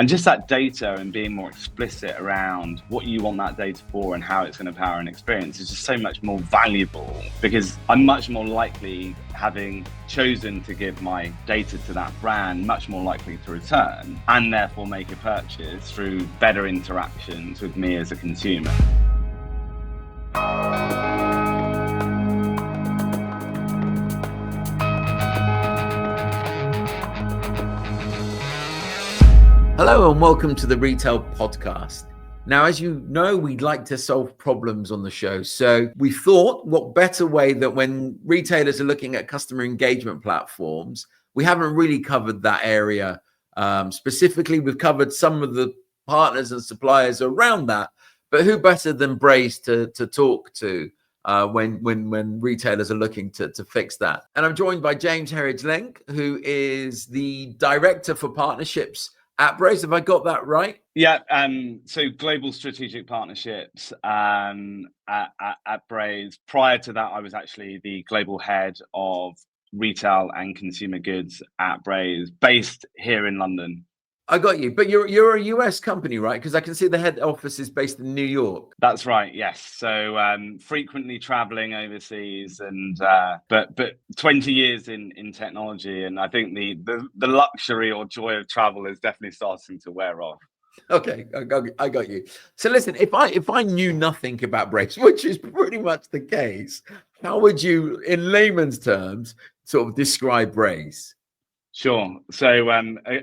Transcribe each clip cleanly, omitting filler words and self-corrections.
And just that data and being more explicit around what you want that data for and how it's going to power an experience is just so much more valuable, because I'm much more likely, having chosen to give my data to that brand, much more likely to return and therefore make a purchase through better interactions with me as a consumer. Hello and welcome to the Retail Podcast. Now, as you know, we'd like to solve problems on the show. So we thought, what better way that when retailers are looking at customer engagement platforms, we haven't really covered that area. Specifically, we've covered some of the partners and suppliers around that, but who better than Braze to talk to when retailers are looking to fix that? And I'm joined by James Herridge-Leng, who is the Director for Partnerships at Braze. Have I got that right? Yeah, so global strategic partnerships at Braze. Prior to that, I was actually the global head of retail and consumer goods at Braze, based here in London. I got you, but you're a US company, right? Because I can see the head office is based in New York. That's right, yes. So frequently traveling overseas, and but 20 years in technology, and I think the luxury or joy of travel is definitely starting to wear off. Okay, I got you. So listen, if I knew nothing about Braze, which is pretty much the case, how would you, in layman's terms, sort of describe Braze? Sure. So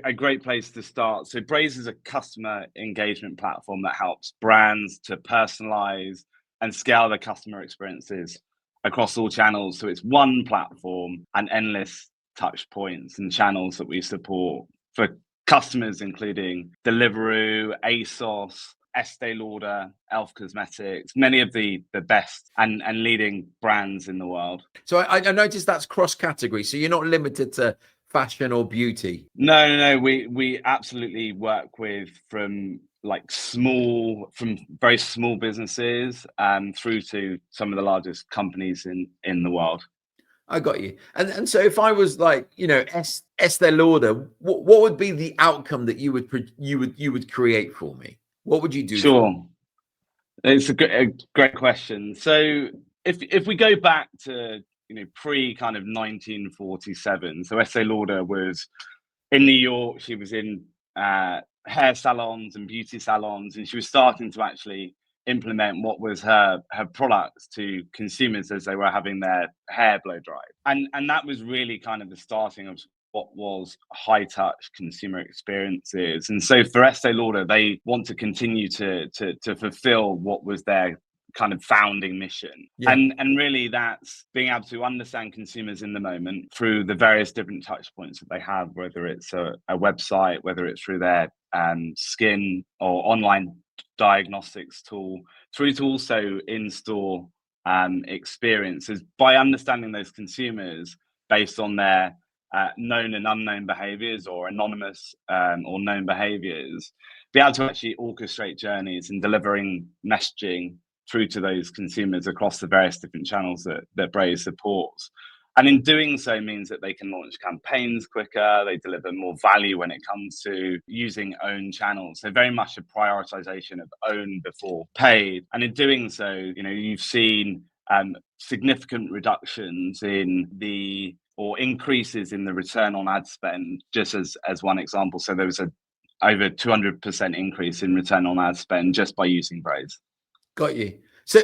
a great place to start. So Braze is a customer engagement platform that helps brands to personalize and scale their customer experiences across all channels. So it's one platform and endless touch points and channels that we support for customers, including Deliveroo, ASOS, Estee Lauder, Elf Cosmetics, many of the best and leading brands in the world. So I noticed that's cross-category. So you're not limited to fashion or beauty. No. We absolutely work with from very small businesses through to some of the largest companies in the world. I got you. And so if I was like, Estee Lauder, what would be the outcome that you would create for me? What would you do? Sure. It's a great question. So if we go back to pre kind of 1947. So Estee Lauder was in New York. She was in hair salons and beauty salons, and she was starting to actually implement what was her products to consumers as they were having their hair blow dried. And that was really kind of the starting of what was high touch consumer experiences. And so for Estee Lauder, they want to continue to fulfill what was their kind of founding mission. Yeah. And really that's being able to understand consumers in the moment through the various different touch points that they have, whether it's a website, whether it's through their skin or online diagnostics tool, through to also in-store experiences. By understanding those consumers based on their known and unknown behaviors, or anonymous or known behaviors, be able to actually orchestrate journeys and delivering messaging through to those consumers across the various different channels that Braze supports. And in doing so means that they can launch campaigns quicker, they deliver more value when it comes to using own channels. So very much a prioritization of own before paid. And in doing so, you've seen significant reductions or increases in the return on ad spend, just as one example. So there was over 200% increase in return on ad spend just by using Braze. Got you. So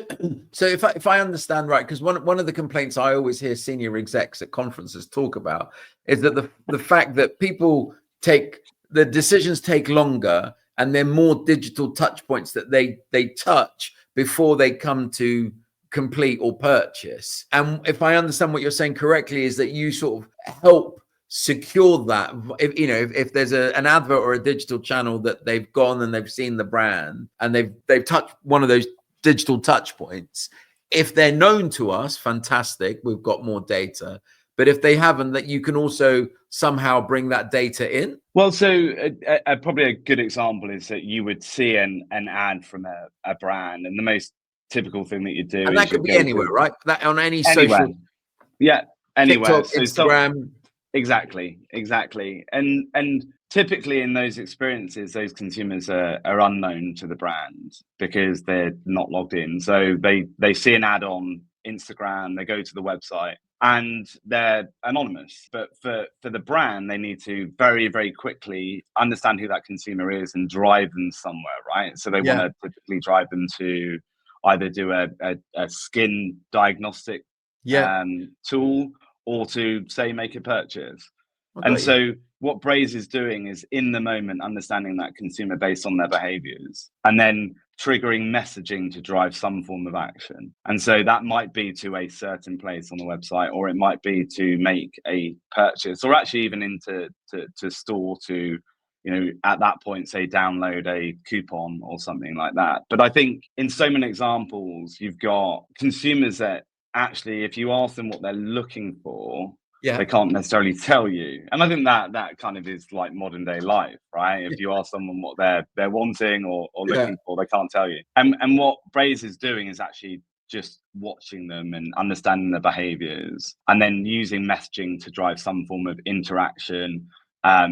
if I understand right, because one of the complaints I always hear senior execs at conferences talk about is that the fact that the decisions take longer, and they're more digital touch points that they touch before they come to complete or purchase. And if I understand what you're saying correctly, is that you sort of help secure that. If there's an advert or a digital channel that they've gone and they've seen the brand and they've touched one of those digital touch points, if they're known to us, fantastic, we've got more data. But if they haven't, that you can also somehow bring that data in. Well, so probably a good example is that you would see an ad from a brand, and the most typical thing that you do, and that could be anywhere, right? That on any social, yeah, anywhere. TikTok, Instagram. Exactly. And typically in those experiences, those consumers are unknown to the brand because they're not logged in. So they see an ad on Instagram, they go to the website, and they're anonymous. But for the brand, they need to very, very quickly understand who that consumer is and drive them somewhere, right? So they want to typically drive them to either do a skin diagnostic tool, or to say make a purchase. And so what Braze is doing is in the moment understanding that consumer based on their behaviors, and then triggering messaging to drive some form of action. And so that might be to a certain place on the website, or it might be to make a purchase, or actually even into to store to, you know, at that point, say download a coupon or something like that. But I think in so many examples, you've got consumers that actually, if you ask them what they're looking for, they can't necessarily tell you. And I think that kind of is like modern day life, right? If you ask someone what they're wanting or looking for, they can't tell you. And what Braze is doing is actually just watching them and understanding their behaviors, and then using messaging to drive some form of interaction,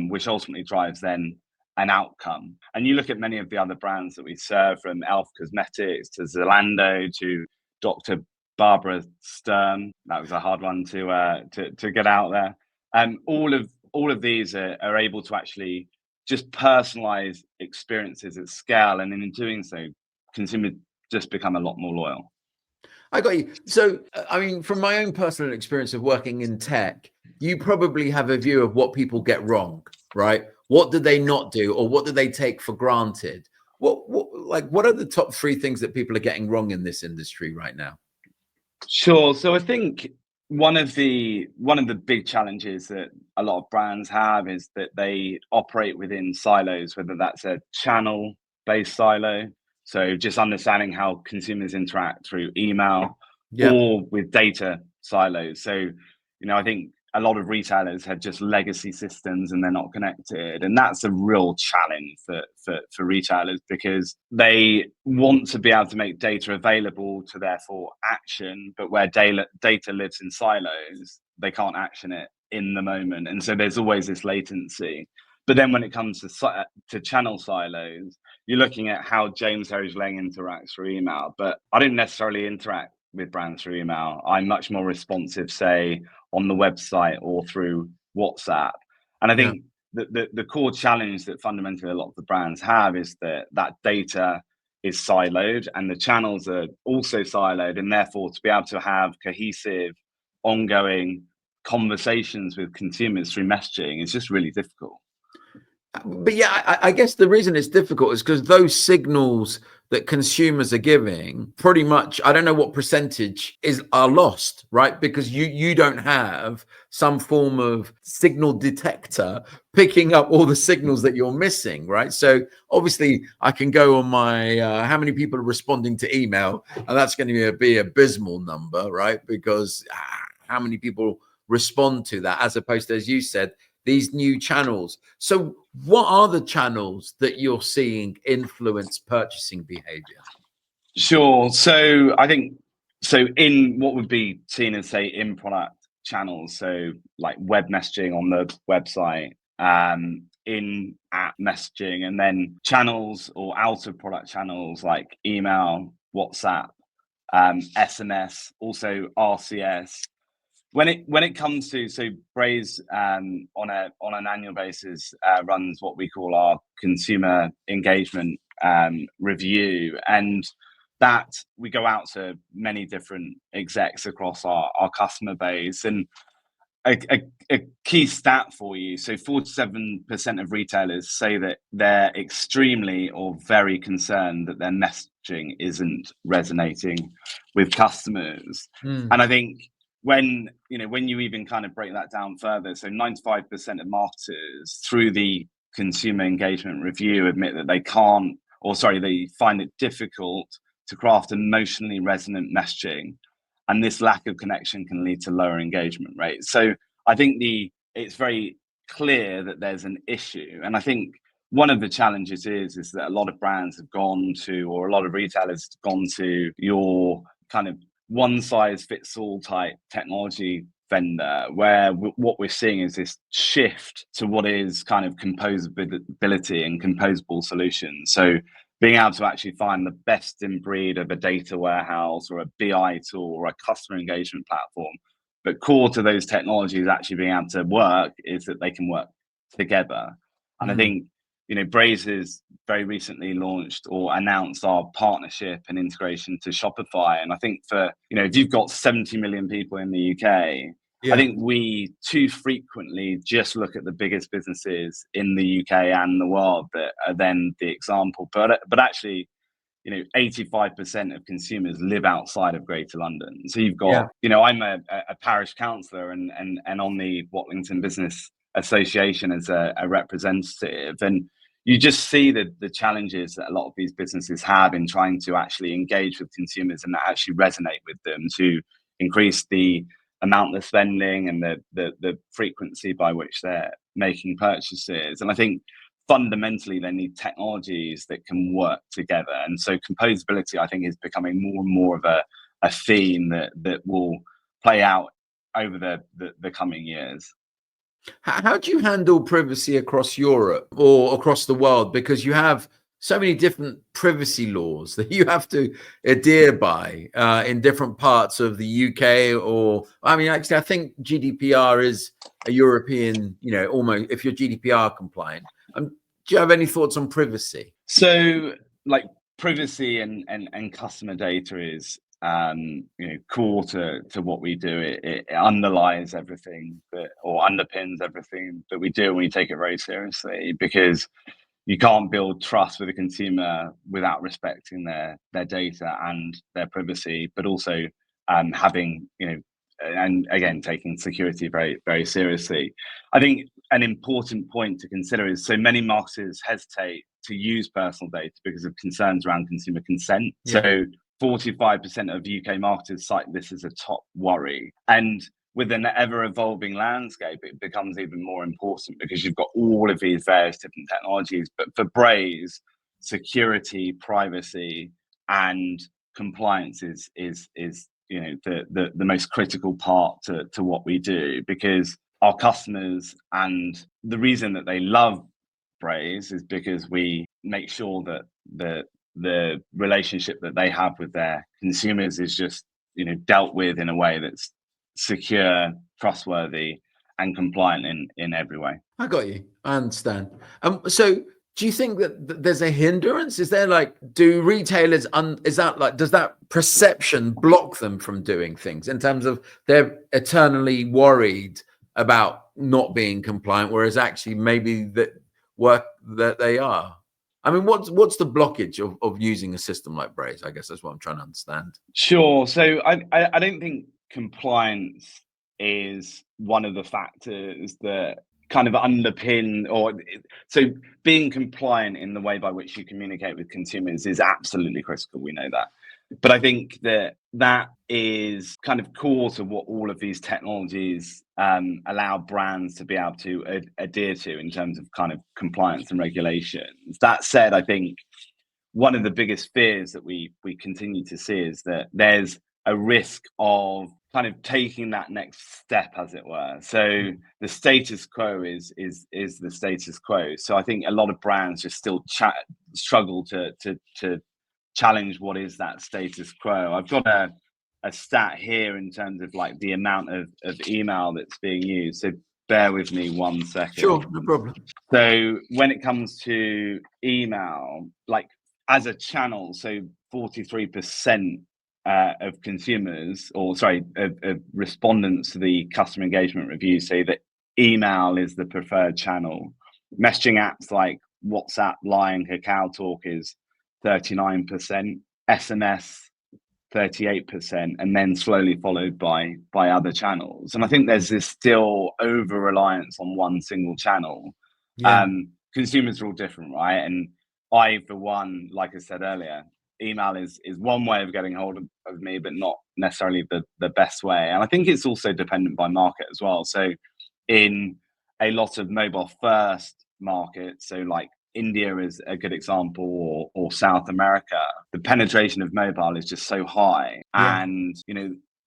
which ultimately drives then an outcome. And you look at many of the other brands that we serve, from Elf Cosmetics to Zalando to Dr. Barbara Stern. That was a hard one to get out there. All of these are able to actually just personalize experiences at scale, and in doing so, consumers just become a lot more loyal. I got you. So, I mean, from my own personal experience of working in tech, you probably have a view of what people get wrong, right? What do they not do, or what do they take for granted? What are the top 3 things that people are getting wrong in this industry right now? Sure. So I think one of the big challenges that a lot of brands have is that they operate within silos, whether that's a channel based silo, so just understanding how consumers interact through email, or with data silos. So, you know, I think a lot of retailers have just legacy systems and they're not connected. And that's a real challenge for retailers, because they want to be able to make data available to therefore action, but where data lives in silos, they can't action it in the moment. And so there's always this latency. But then when it comes to channel silos, you're looking at how James Herridge-Leng interacts through email. But I don't necessarily interact with brands through email. I'm much more responsive, say, on the website or through WhatsApp. And I think the core challenge that fundamentally a lot of the brands have is that data is siloed and the channels are also siloed. And therefore, to be able to have cohesive, ongoing conversations with consumers through messaging is just really difficult. But yeah, I guess the reason it's difficult is because those signals that consumers are giving, pretty much, I don't know what percentage are lost, right? Because you don't have some form of signal detector picking up all the signals that you're missing, right? So obviously I can go on my how many people are responding to email, and that's going to be an abysmal number, right? Because how many people respond to that, as opposed to, as you said, these new channels. So what are the channels that you're seeing influence purchasing behavior? Sure. So I think, so in what would be seen as, say, in product channels, so like web messaging on the website, in app messaging, and then channels or out of product channels like email, WhatsApp, SMS, also RCS. When it comes to, so Braze on an annual basis runs what we call our consumer engagement review, and that we go out to many different execs across our customer base. And a key stat for you, so 47% of retailers say that they're extremely or very concerned that their messaging isn't resonating with customers. And I think when you even kind of break that down further, so 95% of marketers through the consumer engagement review admit that they find it difficult to craft emotionally resonant messaging, and this lack of connection can lead to lower engagement rates. So I think it's very clear that there's an issue, and I think one of the challenges is that a lot of brands have gone to, or a lot of retailers have gone to, your kind of one size fits all type technology vendor, where what we're seeing is this shift to what is kind of composability and composable solutions. So being able to actually find the best in breed of a data warehouse or a BI tool or a customer engagement platform. But core to those technologies actually being able to work is that they can work together. And I think, Braze has very recently launched or announced our partnership and integration to Shopify. And I think if you've got 70 million people in the UK, I think we too frequently just look at the biggest businesses in the UK and the world that are then the example. But actually, 85% of consumers live outside of Greater London. So you've got, I'm a parish councillor and on the Watlington Business Association as a representative, and you just see the challenges that a lot of these businesses have in trying to actually engage with consumers and actually resonate with them to increase the amount they're spending and the frequency by which they're making purchases. And I think fundamentally they need technologies that can work together. And so composability, I think, is becoming more and more of a theme that will play out over the coming years. How do you handle privacy across Europe or across the world? Because you have so many different privacy laws that you have to adhere by in different parts of the UK. Or, I mean, actually, I think GDPR is a European, almost, if you're GDPR compliant. Do you have any thoughts on privacy? So, like, privacy and customer data is core to what we do. It underlies everything or underpins everything that we do, and we take it very seriously, because you can't build trust with a consumer without respecting their data and their privacy, but also having, and again, taking security very, very seriously. I think an important point to consider is so many marketers hesitate to use personal data because of concerns around consumer consent. Yeah. So 45% of UK marketers cite this as a top worry. And with an ever-evolving landscape, it becomes even more important because you've got all of these various different technologies. But for Braze, security, privacy, and compliance is the most critical part to what we do, because our customers, and the reason that they love Braze is because we make sure that the relationship that they have with their consumers is just dealt with in a way that's secure, trustworthy, and compliant in every way. I got you. I understand. So do you think that there's a hindrance? Is there do retailers, does that perception block them from doing things in terms of they're eternally worried about not being compliant, whereas actually maybe that they are? I mean, what's the blockage of using a system like Braze? I guess that's what I'm trying to understand. Sure. So I don't think compliance is one of the factors that kind of underpin, so being compliant in the way by which you communicate with consumers is absolutely critical. We know that. But I think that is kind of core to what all of these technologies allow brands to be able to adhere to in terms of kind of compliance and regulations. That said, I think one of the biggest fears that we continue to see is that there's a risk of kind of taking that next step, as it were. So the status quo is the status quo. So I think a lot of brands just still struggle to challenge what is that status quo. I've got a stat here in terms of the amount of email that's being used. So bear with me 1 second. Sure, no problem. So when it comes to email, as a channel, so 43% of consumers, of respondents to the customer engagement review say that email is the preferred channel. Messaging apps like WhatsApp, Line, Kakao Talk is 39%, SMS 38%, and then slowly followed by other channels. And I think there's this still over reliance on one single channel. Yeah. Consumers are all different, right? And I, for one, like I said earlier, email is one way of getting hold of me, but not necessarily the best way. And I think it's also dependent by market as well. So in a lot of mobile first markets, so India is a good example, or South America, the penetration of mobile is just so high. Yeah. And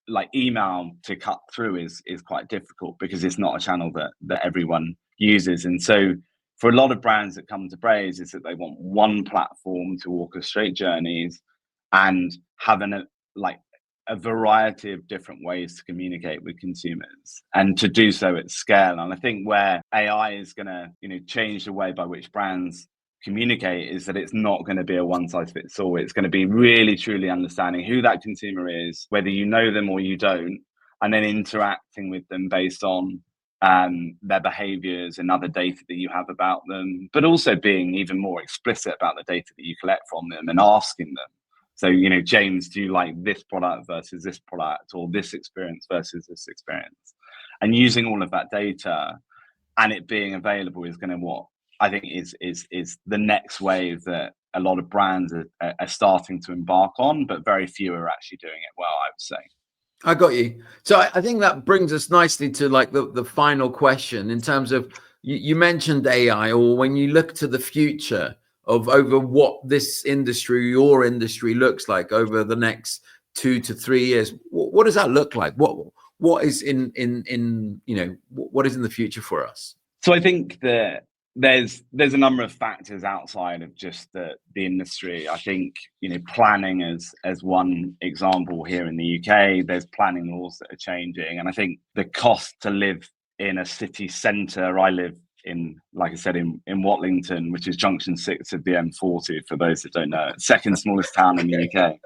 like email to cut through is quite difficult because it's not a channel that everyone uses. And so for a lot of brands that come to Braze is that they want one platform to orchestrate journeys and having a variety of different ways to communicate with consumers and to do so at scale. And I think where AI is going to, change the way by which brands communicate is that it's not going to be a one size fits all. It's going to be really truly understanding who that consumer is, whether you know them or you don't, and then interacting with them based on their behaviors and other data that you have about them, but also being even more explicit about the data that you collect from them and asking them. So, James, do you like this product versus this product, or this experience versus this experience? And using all of that data and it being available is going to what I think is the next wave that a lot of brands are starting to embark on, but very few are actually doing it well, I would say. I got you. So I think that brings us nicely to like the final question in terms of you mentioned AI, or when you look to the future of over what this industry, your industry looks like over the next 2 to 3 years, what does that look like? What is in what is in the future for us? So I think that there's a number of factors outside of just the industry. I think planning as one example here in the UK. There's planning laws that are changing, and I think the cost to live in a city centre. I live in, like I said, in Watlington, which is junction 6 of the M40. For those that don't know, second smallest town in the UK,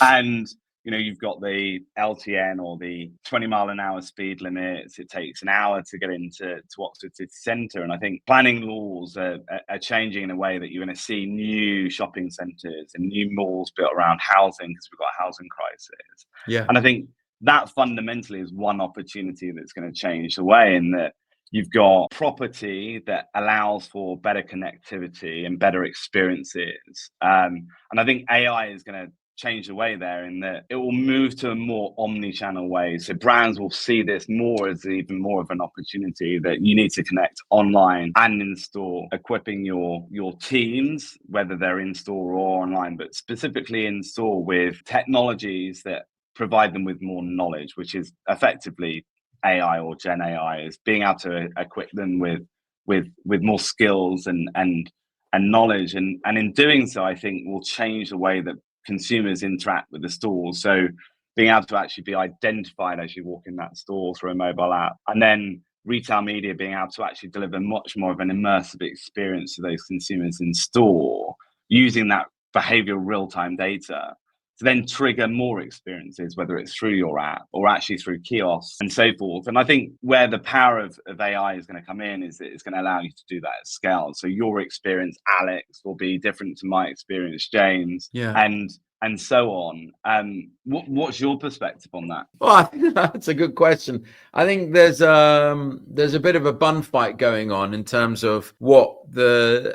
and you've got the LTN or the 20-mile-an-hour speed limits. It takes an hour to get into Oxford City Centre. And I think planning laws are changing in a way that you're going to see new shopping centres and new malls built around housing, because we've got a housing crisis. Yeah. And I think that fundamentally is one opportunity that's going to change the way, in that you've got property that allows for better connectivity and better experiences. And I think AI is going to change the way there, in that it will move to a more omni-channel way. So brands will see this more as even more of an opportunity, that you need to connect online and in store, equipping your teams, whether they're in store or online, but specifically in store, with technologies that provide them with more knowledge, which is effectively AI or Gen AI, is being able to equip them with more skills and knowledge. And in doing so, I think will change the way that consumers interact with the stores. So being able to actually be identified as you walk in that store through a mobile app, and then retail media being able to actually deliver much more of an immersive experience to those consumers in store, using that behavioral real-time data to then trigger more experiences, whether it's through your app or actually through kiosks and so forth. And I think where the power of AI is going to come in is that it's going to allow you to do that at scale. So your experience, Alex, will be different to my experience, James, and so on. What's your perspective on that? Well, I think that's a good question. I think there's a bit of a bun fight going on in terms of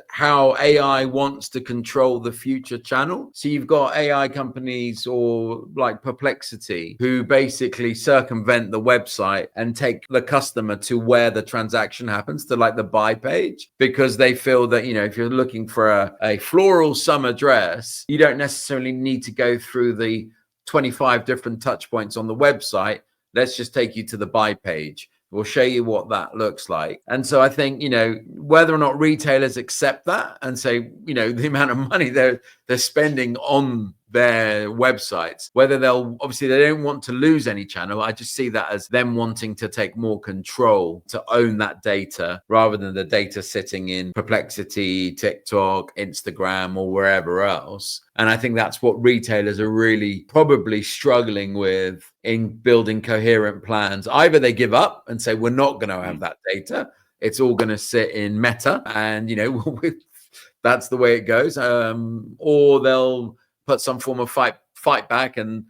how AI wants to control the future channel. So you've got AI companies or like Perplexity, who basically circumvent the website and take the customer to where the transaction happens, to like the buy page, because they feel that, if you're looking for a floral summer dress, you don't necessarily need to go through the 25 different touch points on the website. Let's just take you to the buy page. We'll show you what that looks like. And so I think, whether or not retailers accept that and say, the amount of money they're spending on their websites, whether they don't want to lose any channel. I just see that as them wanting to take more control, to own that data, rather than the data sitting in Perplexity, TikTok, Instagram, or wherever else. And I think that's what retailers are really probably struggling with in building coherent plans. Either they give up and say, we're not going to have that data. It's all going to sit in Meta, and, that's the way it goes. Or they'll put some form of fight back and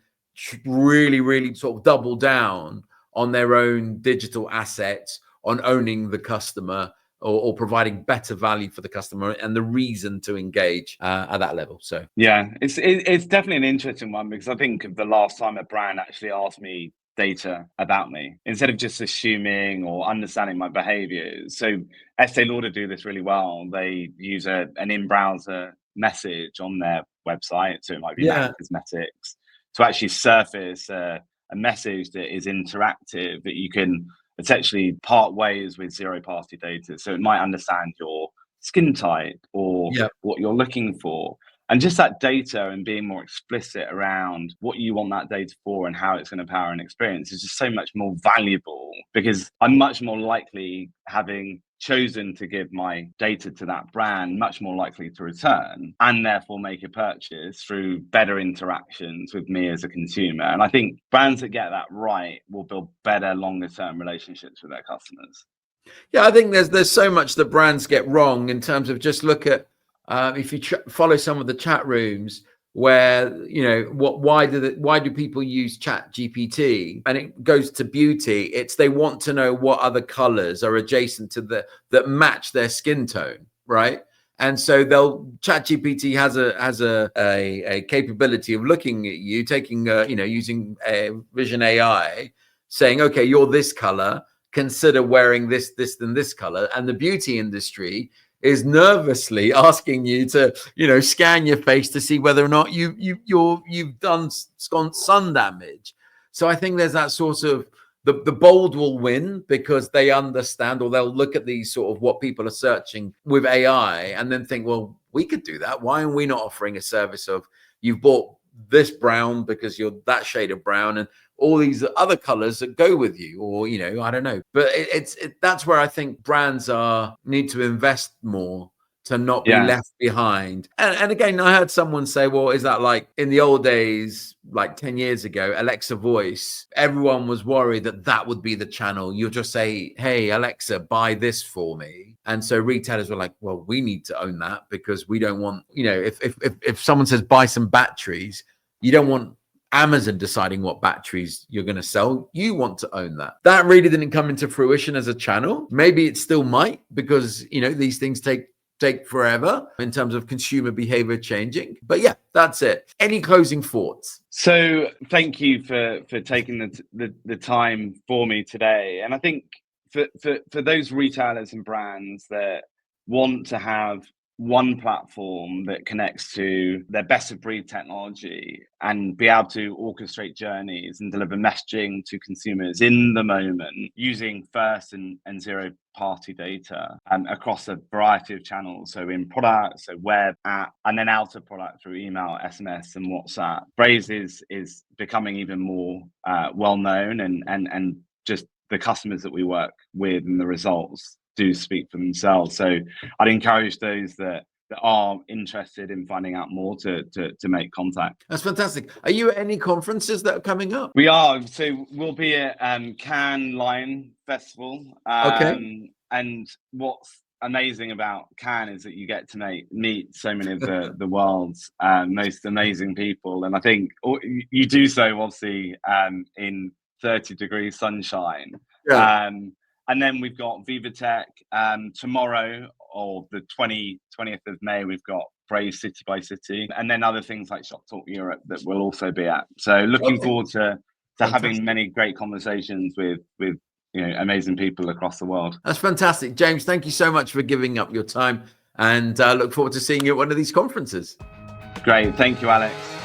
really, really sort of double down on their own digital assets, on owning the customer, or providing better value for the customer and the reason to engage at that level. So yeah, it's definitely an interesting one, because I think of the last time a brand actually asked me data about me, instead of just assuming or understanding my behaviors. So Estee Lauder do this really well. They use an in-browser message on their website, so it might be MAC Cosmetics, to actually surface a a message that is interactive, that you can essentially part ways with zero party data. So it might understand your skin type or what you're looking for. And just that data and being more explicit around what you want that data for and how it's going to power an experience is just so much more valuable, because I'm much more likely, having chosen to give my data to that brand, much more likely to return and therefore make a purchase through better interactions with me as a consumer. And I think brands that get that right will build better longer term relationships with their customers. Yeah, I think there's so much that brands get wrong in terms of, just look at if you follow some of the chat rooms where, you know, why do people use Chat GPT, and it goes to beauty. It's they want to know what other colors are adjacent to that match their skin tone, right? And so Chat GPT has a capability of looking at you, taking using Vision AI, saying, okay, you're this color, consider wearing this and this color. And the beauty industry is nervously asking you to, scan your face to see whether or not you've done sun damage. So I think there's that sort of, the bold will win because they understand, or they'll look at these sort of what people are searching with AI and then think, well, we could do that. Why are we not offering a service of, you've bought this brown because you're that shade of brown and all these other colors that go with you, or, I don't know. But that's where I think brands need to invest more to not be left behind. And again, I heard someone say, well, is that like in the old days, like 10 years ago, Alexa voice, everyone was worried that would be the channel. You'll just say, hey, Alexa, buy this for me. And so retailers were like, well, we need to own that, because we don't want, if someone says buy some batteries, you don't want Amazon deciding what batteries you're going to sell. You want to own that. That really didn't come into fruition as a channel. Maybe it still might, because, these things take forever in terms of consumer behavior changing. But yeah, that's it. Any closing thoughts? So thank you for taking the time for me today. And I think for those retailers and brands that want to have one platform that connects to their best of breed technology and be able to orchestrate journeys and deliver messaging to consumers in the moment using first and zero party data across a variety of channels. So in product, so web, app, and then out of product through email, SMS, and WhatsApp. Braze is becoming even more well known, and just the customers that we work with and the results do speak for themselves. So I'd encourage those that are interested in finding out more to make contact. That's fantastic. Are you at any conferences that are coming up? We are. So we'll be at Cannes Lion Festival. Okay. And what's amazing about Cannes is that you get to meet so many of the world's most amazing people. And I think you do so obviously in 30-degree sunshine. Yeah. And then we've got VivaTech tomorrow, or the 20th of May, we've got Braze City by City, and then other things like Shop Talk Europe that we'll also be at. So looking forward to having many great conversations with amazing people across the world. That's fantastic. James, thank you so much for giving up your time, and look forward to seeing you at one of these conferences. Great. Thank you, Alex.